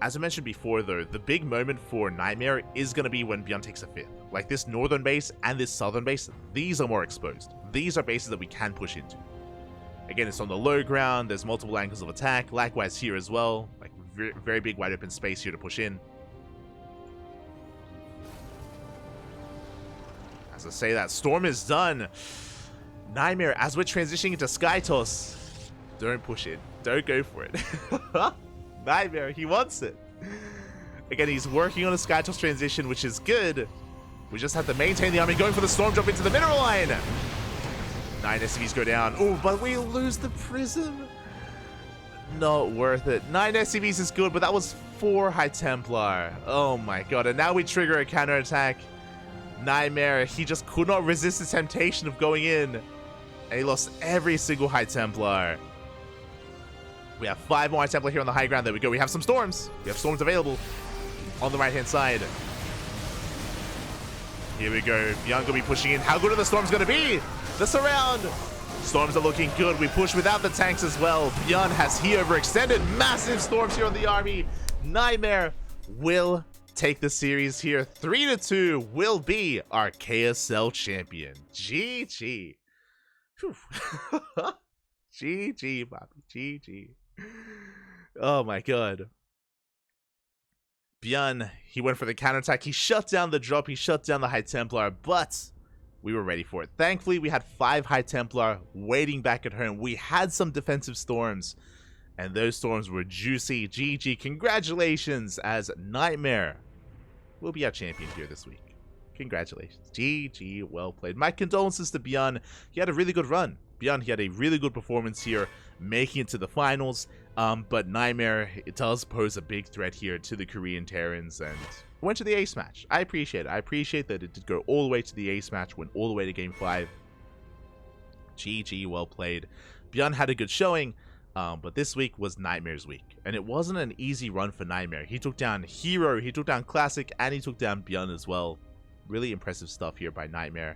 As I mentioned before, though, the big moment for NightMare is going to be when ByuN takes a 5th. Like, this northern base and this southern base, these are more exposed. These are bases that we can push into. Again, it's on the low ground. There's multiple angles of attack. Likewise here as well. Like, very big wide open space here to push in. As I say that, Storm is done. NightMare, as we're transitioning into Skytoss, don't push it. Don't go for it. NightMare, he wants it. Again, he's working on a Skytoss transition, which is good. We just have to maintain the army, going for the Storm Drop into the mineral line. 9 SCVs go down. Oh, but we lose the Prism. Not worth it. 9 SCVs is good, but that was 4 High Templar. Oh my god, and now we trigger a counterattack. NightMare, he just could not resist the temptation of going in. And he lost every single High Templar. We have 5 more High Templar here on the high ground. There we go. We have some Storms. We have Storms available on the right-hand side. Here we go. ByuN going to be pushing in. How good are the Storms going to be? The surround. Storms are looking good. We push without the tanks as well. ByuN has he overextended. Massive Storms here on the army. NightMare will take the series here. 3-2 will be our KSL champion. GG. GG, Bobby. GG. Oh my god. ByuN, he went for the counterattack. He shut down the drop. He shut down the High Templar, but we were ready for it. Thankfully, we had 5 High Templar waiting back at home. We had some defensive Storms, and those Storms were juicy. GG. Congratulations, as NightMare will be our champion here this week. Congratulations. GG. Well played. My condolences to ByuN. He had a really good run. ByuN, he had a really good performance here, making it to the finals. But NightMare, it does pose a big threat here to the Korean Terrans, and went to the ace match. I appreciate it. I appreciate that it did go all the way to the ace match, went all the way to game 5. GG, well played. ByuN had a good showing, but this week was NightMare's week, and it wasn't an easy run for NightMare. He took down Hero, he took down Classic, and he took down ByuN as well. Really impressive stuff here by NightMare.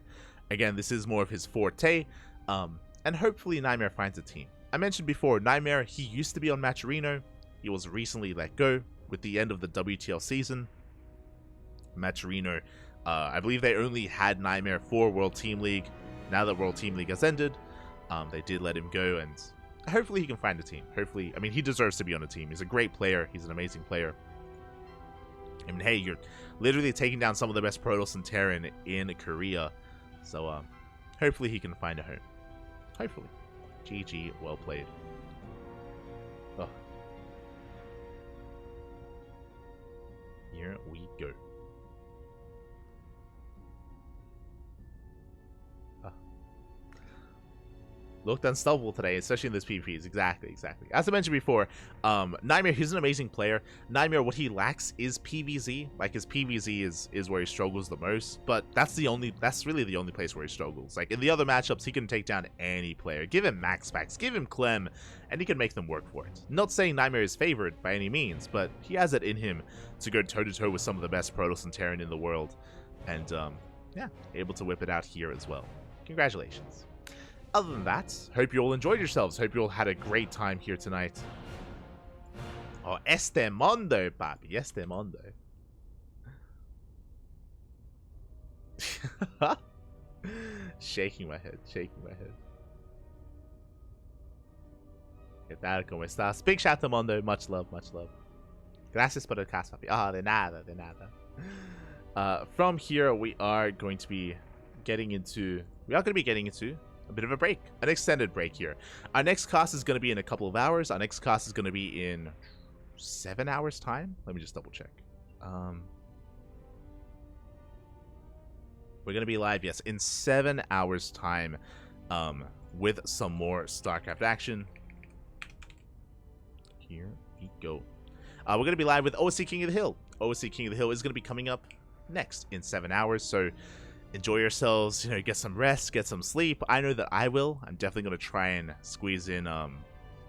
Again, this is more of his forte, and hopefully NightMare finds a team. I mentioned before, NightMare, he used to be on Matcherino. He was recently let go with the end of the WTL season. Matcherino, I believe they only had NightMare for World Team League. now that World Team League has ended, they did let him go, and hopefully he can find a team. Hopefully, I mean, he deserves to be on a team. He's a great player. He's an amazing player. I mean, hey, you're literally taking down some of the best Protoss and Terran in Korea. So, hopefully he can find a home. Hopefully. GG, well played. Oh. Here we go. Looked unstoppable today, especially in this PvPs. Exactly. As I mentioned before, NightMare, he's an amazing player. NightMare, what he lacks is PvZ. Like, his PvZ is where he struggles the most, but that's really the only place where he struggles. Like, in the other matchups, he can take down any player. Give him max packs, give him Clem, and he can make them work for it. Not saying NightMare is favored by any means, but he has it in him to go toe-to-toe with some of the best Protoss and Terran in the world. And, yeah, able to whip it out here as well. Congratulations. Other than that, hope you all enjoyed yourselves. Hope you all had a great time here tonight. Oh, este mundo, papi. Este mundo. Shaking my head. ¿Qué tal? ¿Cómo estás? Big shout to Mundo. Much love. Gracias por el caso, papi. Ah, de nada. From here, we are going to be getting into a bit of a break, an extended break here. Our next cast is going to be in a couple of hours. Our next cast is going to be in 7 hours time. Let me just double check. We're going to be live, yes, in 7 hours time, with some more StarCraft action. Here we go. We're going to be live with OSC King of the Hill. OSC King of the Hill is going to be coming up next in 7 hours, so enjoy yourselves, you know, get some rest, get some sleep. I know that I will. I'm definitely going to try and squeeze in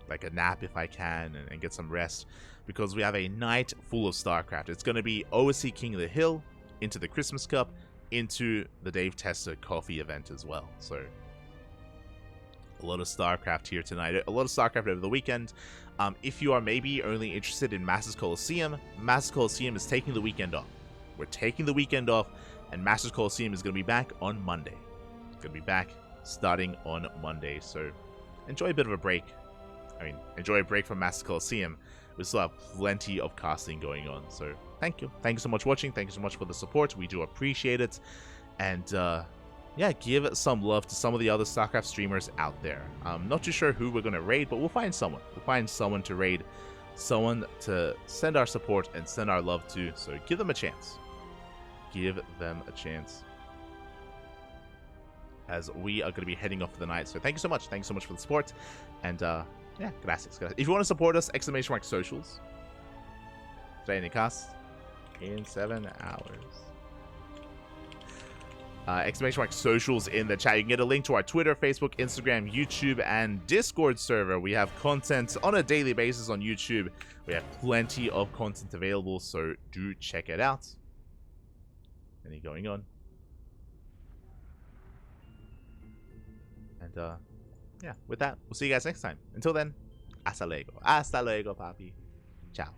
like a nap if I can, and get some rest, because we have a night full of StarCraft. It's going to be OSC King of the Hill, into the Christmas Cup, into the Dave Testa coffee event as well. So a lot of StarCraft here tonight, a lot of StarCraft over the weekend. If you are maybe only interested in Masters Coliseum is taking the weekend off. We're taking the weekend off, and Masters Coliseum is going to be back on Monday. It's going to be back starting on Monday, so enjoy a bit of a break. I mean, enjoy a break from Masters Coliseum. We still have plenty of casting going on, so thank you. Thank you so much for watching. Thank you so much for the support. We do appreciate it. And, yeah, give some love to some of the other StarCraft streamers out there. I'm not too sure who we're going to raid, but we'll find someone. We'll find someone to raid, someone to send our support and send our love to, so give them a chance. Give them a chance, as we are going to be heading off for the night. So thank you so much. Thank you so much for the support. And yeah, gracias. If you want to support us, !socials. Today cast in 7 hours. !socials in the chat. You can get a link to our Twitter, Facebook, Instagram, YouTube, and Discord server. We have content on a daily basis on YouTube. We have plenty of content available, so do check it out. Any going on? And yeah, with that, we'll see you guys next time. Until then, hasta luego, papi. Ciao.